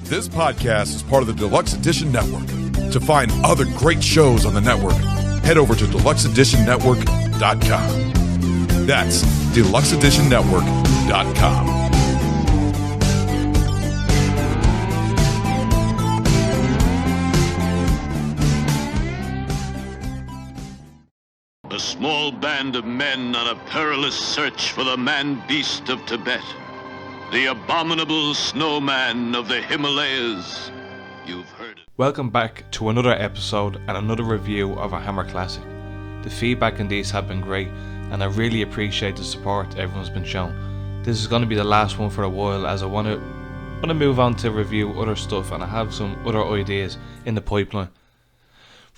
This podcast is part of the Deluxe Edition Network. To find other great shows on the network, head over to deluxeeditionnetwork.com. That's deluxeeditionnetwork.com. A small band of men on a perilous search for the man-beast of Tibet. The Abominable Snowman of the Himalayas. You've heard it. Welcome back to another episode and another review of a Hammer classic. The feedback in these have been great, and I really appreciate the support everyone's been shown. This is going to be the last one for a while, as I want to move on to review other stuff, and I have some other ideas in the pipeline.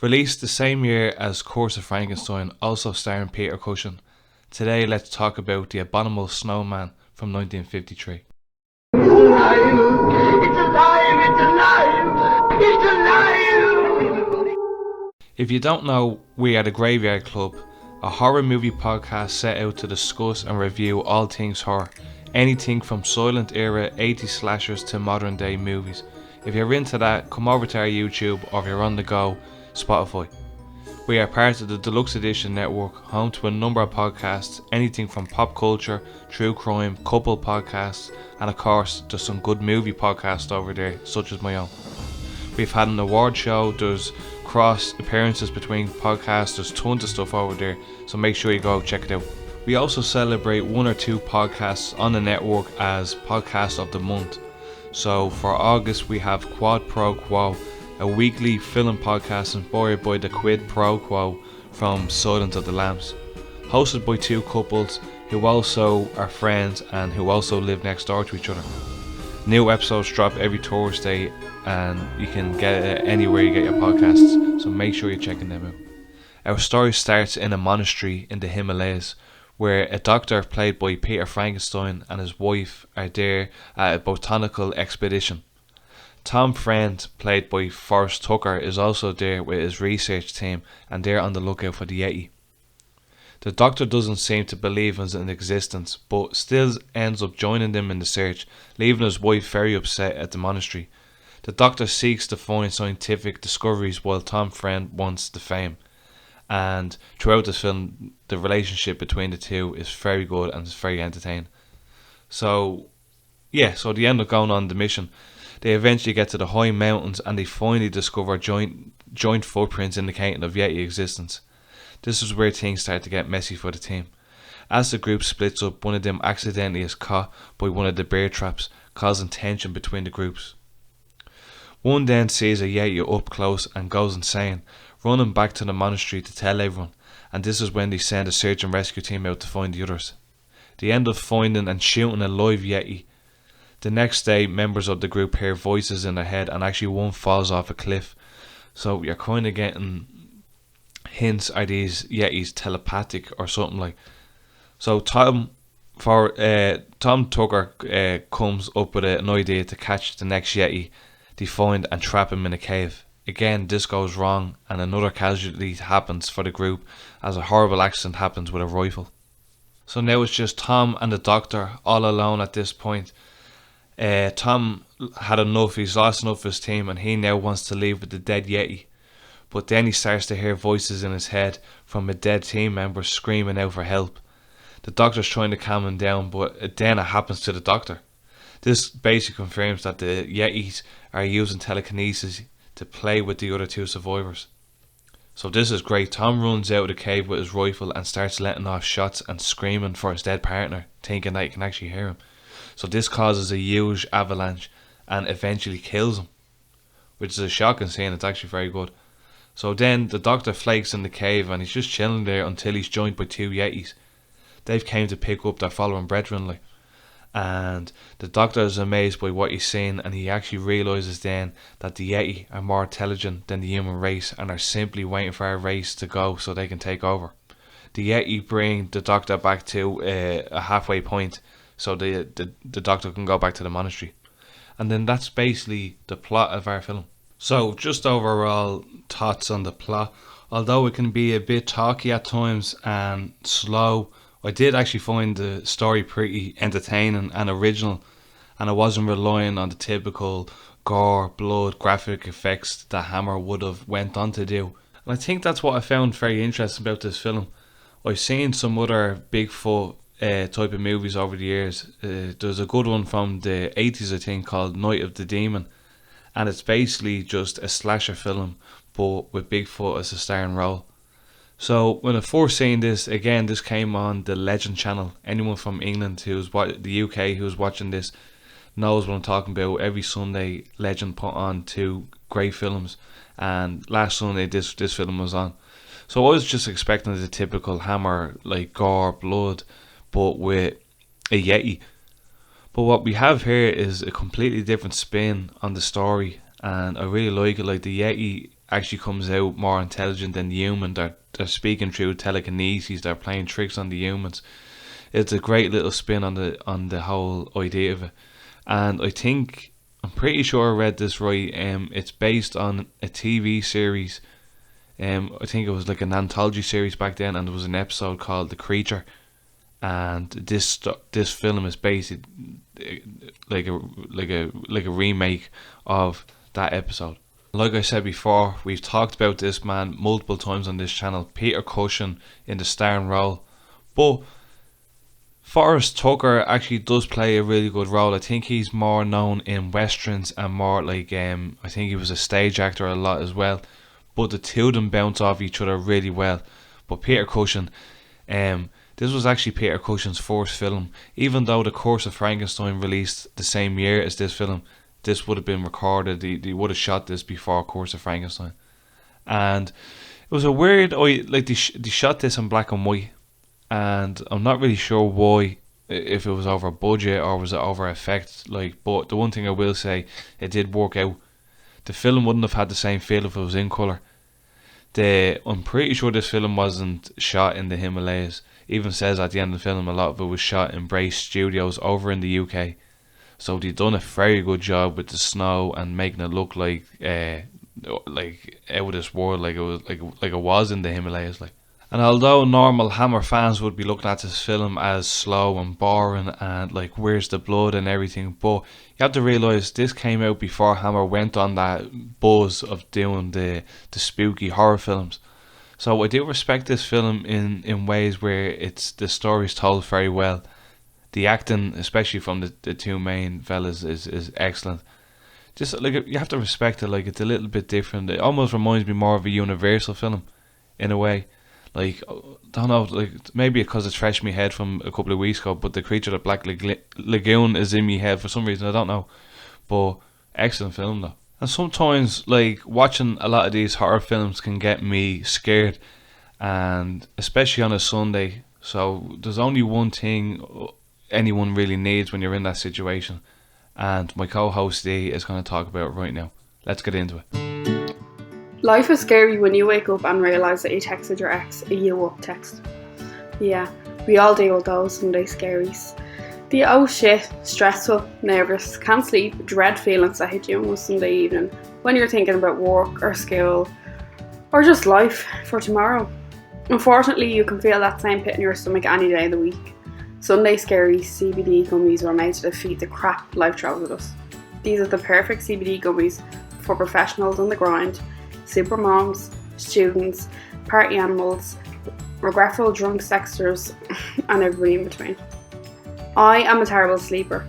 Released the same year as Curse of Frankenstein, also starring Peter Cushing. Today let's talk about The Abominable Snowman from 1953. It's alive! It's alive! It's alive! It's alive! If you don't know, we are the Graveyard Club, a horror movie podcast set out to discuss and review all things horror. Anything from silent era 80s slashers to modern day movies. If you're into that, come over to our YouTube, or if you're on the go, Spotify. We are part of the Deluxe Edition Network, home to a number of podcasts, anything from pop culture, true crime, couple podcasts, and of course there's some good movie podcasts over there, such as my own. We've had an award show, there's cross appearances between podcasts, there's tons of stuff over there, so make sure you go check it out. We also celebrate one or two podcasts on the network as Podcast of the Month. So for August we have Quad Pro Quo, a weekly film podcast inspired by the quid pro quo from Silence of the Lambs, hosted by two couples who also are friends and who also live next door to each other. New episodes drop every Thursday, and you can get it anywhere you get your podcasts, so make sure you're checking them out. Our story starts in a monastery in the Himalayas, where a doctor played by Peter Frankenstein and his wife are there at a botanical expedition. Tom Friend, played by Forrest Tucker, is also there with his research team, and they're on the lookout for the Yeti. The doctor doesn't seem to believe in its existence, but still ends up joining them in the search, leaving his wife very upset at the monastery. The doctor seeks to find scientific discoveries while Tom Friend wants the fame. And throughout the film, the relationship between the two is very good and it's very entertaining. So they end up going on the mission. They eventually get to the high mountains and they finally discover joint footprints indicating of Yeti existence. This is where things start to get messy for the team. As the group splits up, one of them accidentally is caught by one of the bear traps, causing tension between the groups. One then sees a Yeti up close and goes insane, running back to the monastery to tell everyone, and this is when they send a search and rescue team out to find the others. They end up finding and shooting a live Yeti. The next day, members of the group hear voices in their head, and actually one falls off a cliff. So you're kind of getting hints, are these Yetis telepathic or something like. So Tom Tucker comes up with an idea to catch the next Yeti they find and trap him in a cave. Again, this goes wrong, and another casualty happens for the group as a horrible accident happens with a rifle. So now it's just Tom and the doctor all alone at this point. Tom had enough, he's lost enough of his team, and he now wants to leave with the dead Yeti. But then he starts to hear voices in his head from a dead team member screaming out for help. The doctor's trying to calm him down, but then it happens to the doctor. This basically confirms that the Yetis are using telekinesis to play with the other two survivors. So this is great. Tom runs out of the cave with his rifle and starts letting off shots and screaming for his dead partner, thinking that he can actually hear him. So this causes a huge avalanche and eventually kills him, which is a shocking scene. It's actually very good. So then the doctor flakes in the cave and he's just chilling there until he's joined by two Yetis. They've came to pick up their following brethren, and the doctor is amazed by what he's seen, and he actually realises then that the Yeti are more intelligent than the human race and are simply waiting for our race to go so they can take over. The Yeti bring the doctor back to a halfway point so the doctor can go back to the monastery. And then that's basically the plot of our film. So just overall thoughts on the plot. Although it can be a bit talky at times and slow, I did actually find the story pretty entertaining and original, and it wasn't relying on the typical gore, blood, graphic effects that Hammer would have went on to do. And I think that's what I found very interesting about this film. I've seen some other Bigfoot type of movies over the years. There's a good one from the 80s, I think, called Night of the Demon, and it's basically just a slasher film but with Bigfoot as a starring role. So when I first seen this, again, this came on the Legend channel. Anyone from England who's the UK who's watching this knows what I'm talking about. Every Sunday, Legend put on 2 great films, and last Sunday this film was on. So I was just expecting the typical Hammer, like gore, blood, but with a Yeti. But what we have here is a completely different spin on the story, and I really like it. Like, the Yeti actually comes out more intelligent than the human. They're speaking through telekinesis. They're playing tricks on the humans. It's a great little spin on the whole idea of it. And I'm pretty sure I read this right. It's based on a TV series. I think it was like an anthology series back then, and there was an episode called The Creature. And this film is basically like a remake of that episode. Like I said before, we've talked about this man multiple times on this channel. Peter Cushing in the starring role, but Forrest Tucker actually does play a really good role. I think he's more known in westerns and more like I think he was a stage actor a lot as well. But the two of them bounce off each other really well. But Peter Cushing, this was actually Peter Cushing's first film. Even though The Curse of Frankenstein released the same year as this film, this would have been recorded. They would have shot this before Curse of Frankenstein, and it was a weird. They shot this in black and white, and I'm not really sure why. If it was over budget or was it over effects. But the one thing I will say, it did work out. The film wouldn't have had the same feel if it was in colour. I'm pretty sure this film wasn't shot in the Himalayas. Even says at the end of the film a lot of it was shot in Brace Studios over in the UK. So they've done a very good job with the snow and making it look like out of this world, like it was in the Himalayas. And although normal Hammer fans would be looking at this film as slow and boring and like where's the blood and everything, but you have to realise this came out before Hammer went on that buzz of doing the spooky horror films. So I do respect this film in ways where the story's told very well. The acting, especially from the two main fellas, is excellent. Just like, you have to respect it. Like, it's a little bit different. It almost reminds me more of a Universal film in a way. Like, don't know, like maybe because it's fresh in my head from a couple of weeks ago, but The Creature of the Black Lagoon is in my head for some reason, I don't know. But excellent film though. And sometimes, like, watching a lot of these horror films can get me scared, and especially on a Sunday. So there's only one thing anyone really needs when you're in that situation, and my co-host Dee is going to talk about it right now. Let's get into it. Life is scary when you wake up and realise that you texted your ex a "you up" text. Yeah, we all deal with those Sunday scaries. The oh shit, stressful, nervous, can't sleep, dread feelings that hit you on a Sunday evening when you're thinking about work or school or just life for tomorrow. Unfortunately, you can feel that same pit in your stomach any day of the week. Sunday Scary CBD gummies were made to defeat the crap life throws at us. These are the perfect CBD gummies for professionals on the grind, super moms, students, party animals, regretful drunk sexters, and everybody in between. I am a terrible sleeper.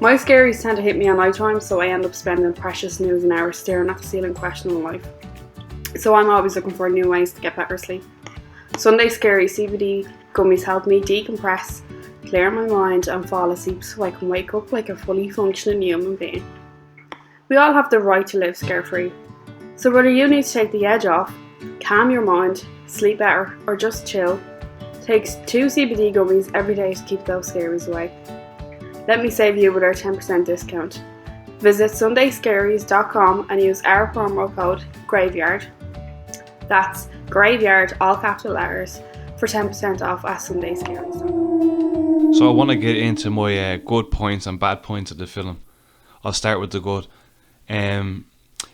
My scaries tend to hit me on night time, so I end up spending precious noon hours staring at the ceiling questioning life. So I'm always looking for new ways to get better sleep. Sunday Scary CBD gummies help me decompress, clear my mind and fall asleep so I can wake up like a fully functioning human being. We all have the right to live scare-free. So whether you need to take the edge off, calm your mind, sleep better, or just chill, take 2 CBD gummies every day to keep those scaries away. Let me save you with our 10% discount. Visit sundayscaries.com and use our promo code GRAVEYARD. That's GRAVEYARD, all capital letters, for 10% off at Sunday Scaries. So I want to get into my good points and bad points of the film. I'll start with the good.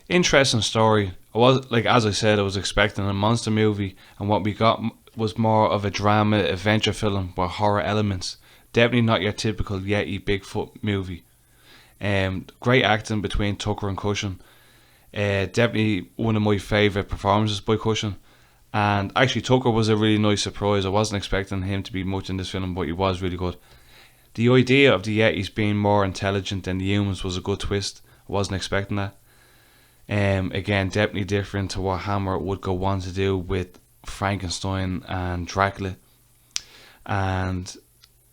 Interesting story. I was, like, as I said, I was expecting a monster movie, and what we got was more of a drama adventure film with horror elements. Definitely not your typical Yeti Bigfoot movie. Great acting between Tucker and Cushing. Definitely one of my favourite performances by Cushing. And actually Tucker was a really nice surprise. I wasn't expecting him to be much in this film, but he was really good. The idea of the Yetis being more intelligent than the humans was a good twist. I wasn't expecting that. Again, definitely different to what Hammer would go on to do with Frankenstein and Dracula. And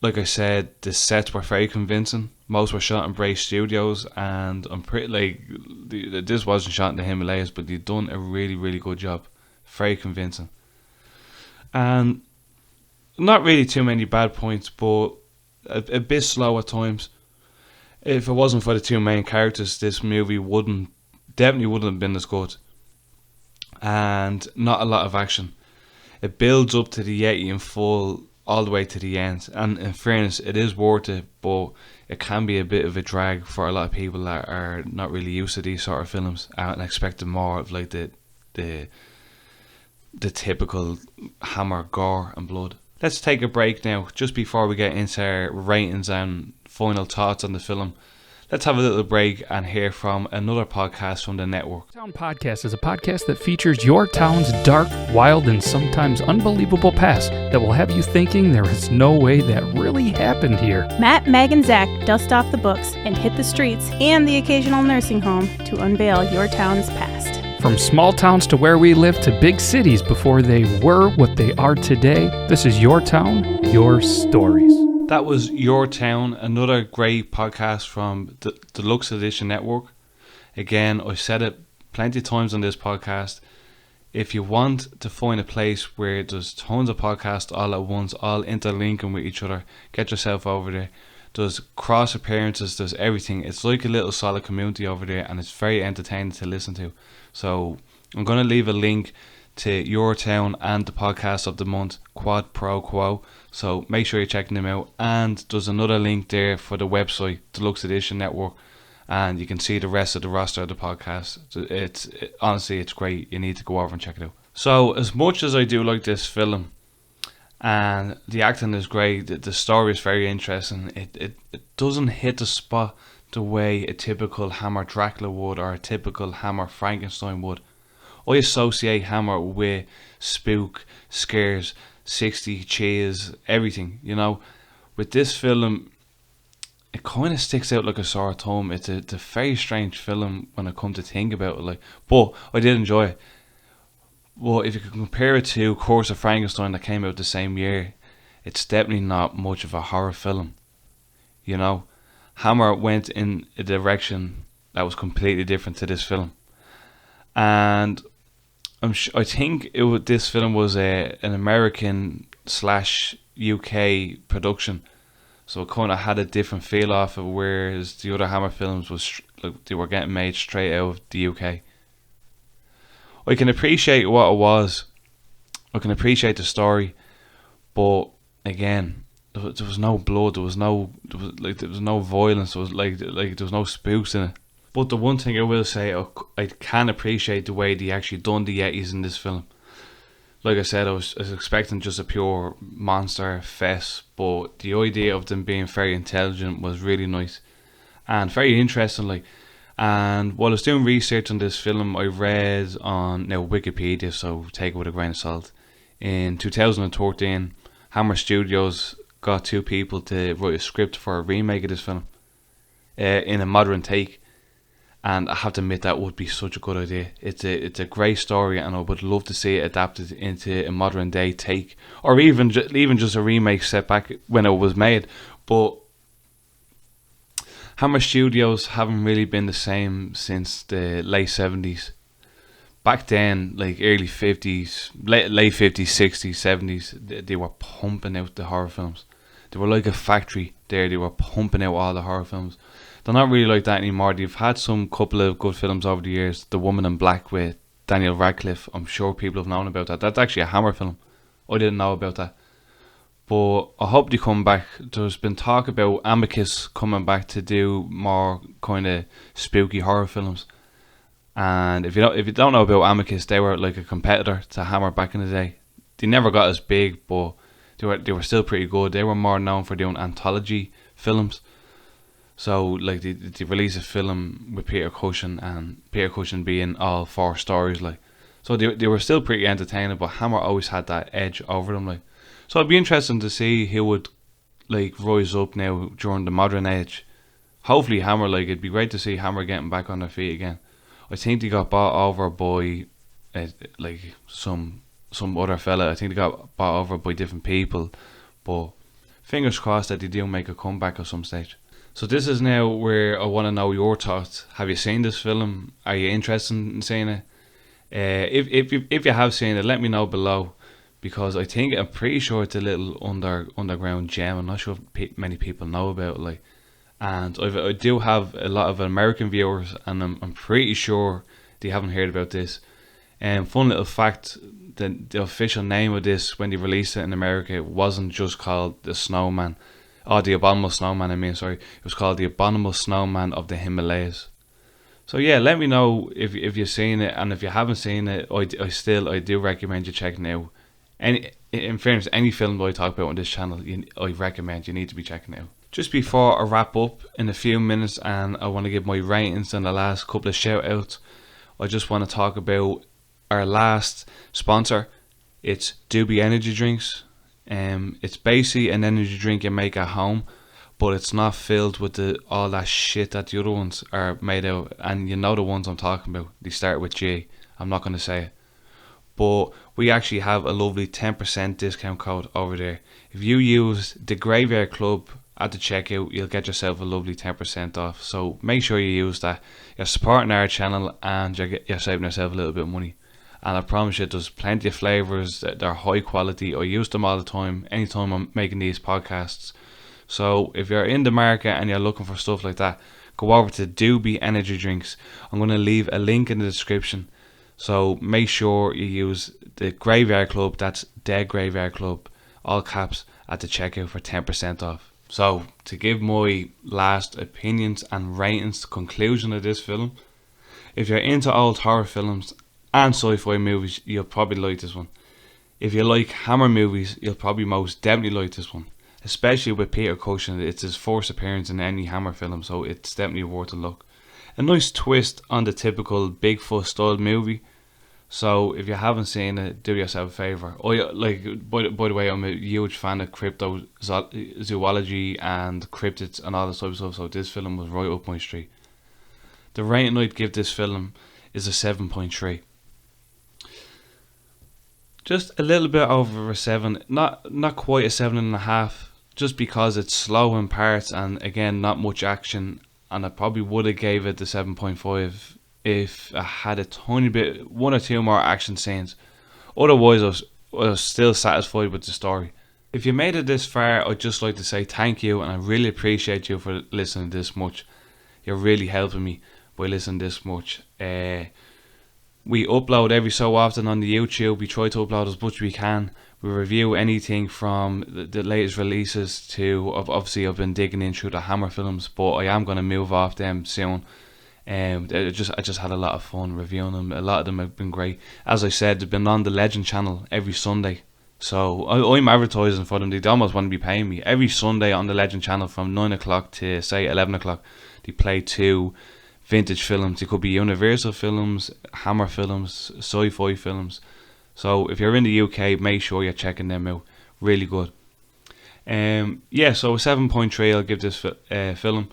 like I said, the sets were very convincing. Most were shot in Bray Studios, and I'm pretty this wasn't shot in the Himalayas, but they've done a really, really good job. Very convincing. And not really too many bad points, but a bit slow at times. If it wasn't for the two main characters, this movie definitely wouldn't have been as good. And not a lot of action. It builds up to the Yeti in full all the way to the end, and in fairness, it is worth it, but it can be a bit of a drag for a lot of people that are not really used to these sort of films and expecting more of like the typical Hammer gore and blood. Let's take a break now, just before we get into our ratings and final thoughts on the film. Let's have a little break and hear from another podcast from the network. Town Podcast is a podcast that features your town's dark, wild, and sometimes unbelievable past that will have you thinking there is no way that really happened here. Matt, Meg, and Zach dust off the books and hit the streets and the occasional nursing home to unveil your town's past. From small towns to where we live to big cities before they were what they are today, this is your town, your stories. That was Your Town, another great podcast from the Deluxe Edition Network. Again, I've said it plenty of times on this podcast. If you want to find a place where there's tons of podcasts all at once, all interlinking with each other, get yourself over there. There's cross appearances, there's everything. It's like a little solid community over there, and it's very entertaining to listen to. So I'm going to leave a link to Your Town and the podcast of the month, Quad Pro Quo. So make sure you're checking them out. And there's another link there for the website, Deluxe Edition Network, and you can see the rest of the roster of the podcast. Honestly, it's great. You need to go over and check it out. So as much as I do like this film, and the acting is great, the story is very interesting, it doesn't hit the spot the way a typical Hammer Dracula would or a typical Hammer Frankenstein would. I associate Hammer with spook, scares, 60 cheese, everything, you know. With this film, it kind of sticks out like a sore thumb. It's a very strange film when I come to think about it, but I did enjoy it. Well, if you can compare it to Curse of Frankenstein that came out the same year, it's definitely not much of a horror film, you know. Hammer went in a direction that was completely different to this film, and I think this film was an American / UK production, so it kind of had a different feel off it, whereas the other Hammer films they were getting made straight out of the UK. I can appreciate what it was, I can appreciate the story, but again, there was no blood, there was no violence, there was no spooks in it. But the one thing I will say, I can appreciate the way they actually done the Yetis in this film. Like I said, I was expecting just a pure monster fest, but the idea of them being very intelligent was really nice and very interesting. And while I was doing research on this film, I read on Wikipedia, so take it with a grain of salt. In 2013, Hammer Studios got two people to write a script for a remake of this film in a modern take. And I have to admit, that would be such a good idea. It's a great story, and I would love to see it adapted into a modern day take, or even just a remake set back when it was made. But Hammer Studios haven't really been the same since the late 70s. Back then, like early 50s, late 50s, 60s, 70s, they were pumping out the horror films. They were like a factory there. They were pumping out all the horror films. They're not really like that anymore. They've had some couple of good films over the years. The Woman in Black with Daniel Radcliffe, I'm sure people have known about that. That's actually a Hammer film. I didn't know about that. But I hope they come back. There's been talk about Amicus coming back to do more kind of spooky horror films. And if you don't know about Amicus, they were like a competitor to Hammer back in the day. They never got as big, but they were still pretty good. They were more known for doing anthology films. So like they release a film with Peter Cushing, and Peter Cushing being all 4 stories, like, so they were still pretty entertaining, but Hammer always had that edge over them, like. So it'd be interesting to see who would like rise up now during the modern age. Hopefully Hammer, like, it'd be great to see Hammer getting back on their feet again. I think they got bought over by like some other fella. I think they got bought over by different people, but fingers crossed that they do make a comeback at some stage. So this is now where I want to know your thoughts. Have you seen this film? Are you interested in seeing it? If you have seen it, let me know below, because I'm pretty sure it's a little underground gem. I'm not sure if many people know about it, like. And I do have a lot of American viewers, and I'm pretty sure they haven't heard about this. And fun little fact, the official name of this when they released it in America, it wasn't just called the Snowman, or the Abominable Snowman, it was called the Abominable Snowman of the Himalayas. So yeah, let me know if you've seen it, and if you haven't seen it, I do recommend you checking it out. In fairness, any film that I talk about on this channel, I recommend you need to be checking it out. Just before I wrap up in a few minutes, and I want to give my ratings and the last couple of shout outs, I just want to talk about our last sponsor. It's Doobie Energy Drinks. It's basically an energy drink you make at home, but it's not filled with all that shit that the other ones are made out. And you know the ones I'm talking about. They start with G. I'm not going to say it. But we actually have a lovely 10% discount code over there. If you use the Graveyard Club at the checkout, you'll get yourself a lovely 10% off. So make sure you use that. You're supporting our channel, and you're saving yourself a little bit of money. And I promise you, there's plenty of flavours. They're high quality. I use them all the time, anytime I'm making these podcasts. So if you're in the market and you're looking for stuff like that, go over to Doobie Energy Drinks. I'm going to leave a link in the description. So make sure you use the Graveyard Club, that's the Graveyard Club, all caps, at the checkout for 10% off. So to give my last opinions and ratings, conclusion of this film, if you're into old horror films and sci-fi movies, you'll probably like this one. If you like Hammer movies, you'll probably most definitely like this one, especially with Peter Cushing. It's his first appearance in any Hammer film, so it's definitely worth a look. A nice twist on the typical Bigfoot style movie. So if you haven't seen it, do yourself a favour. By the way, I'm a huge fan of cryptozoology and cryptids and all that type of stuff, so this film was right up my street. The rating I'd give this film is a 7.3. Just a little bit over a 7, not quite a 7.5, just because it's slow in parts and again not much action, and I probably would have gave it the 7.5 if I had a tiny bit, 1 or 2 more action scenes. Otherwise I was still satisfied with the story. If you made it this far, I'd just like to say thank you, and I really appreciate you for listening this much. You're really helping me by listening this much. We upload every so often on the YouTube. We try to upload as much as we can. We review anything from the latest releases to, obviously I've been digging in through the Hammer films, but I am going to move off them soon. I just had a lot of fun reviewing them. A lot of them have been great. As I said, they've been on the Legend channel every Sunday. So I'm advertising for them. They almost want to be paying me. Every Sunday on the Legend channel from 9 o'clock to say 11 o'clock, they play 2 vintage films. It could be Universal films, Hammer films, sci-fi films. So if you're in the UK, make sure you're checking them out. Really good. So a 7.3 I'll give this film.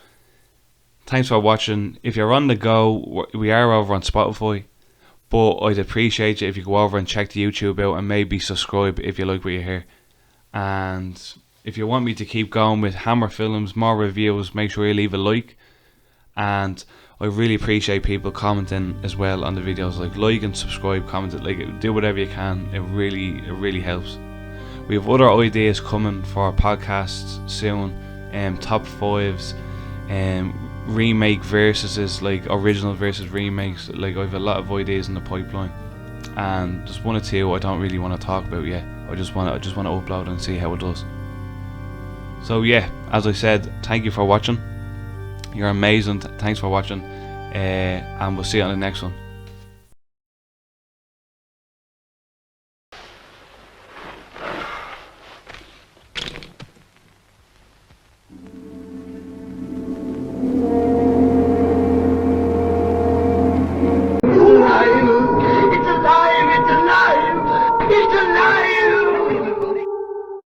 Thanks for watching. If you're on the go, we are over on Spotify, but I'd appreciate it if you go over and check the YouTube out and maybe subscribe if you like what you hear. And if you want me to keep going with Hammer films, more reviews, make sure you leave a like. And I really appreciate people commenting as well on the videos, like and subscribe, comment, do whatever you can. It really helps. We have other ideas coming for our podcasts soon, top 5s, remake versuses, like original versus remakes. I have a lot of ideas in the pipeline, and just 1 or 2 I don't really want to talk about yet. I just want to upload and see how it does. So yeah, as I said, thank you for watching. You're amazing. Thanks for watching, and we'll see you on the next one. alive.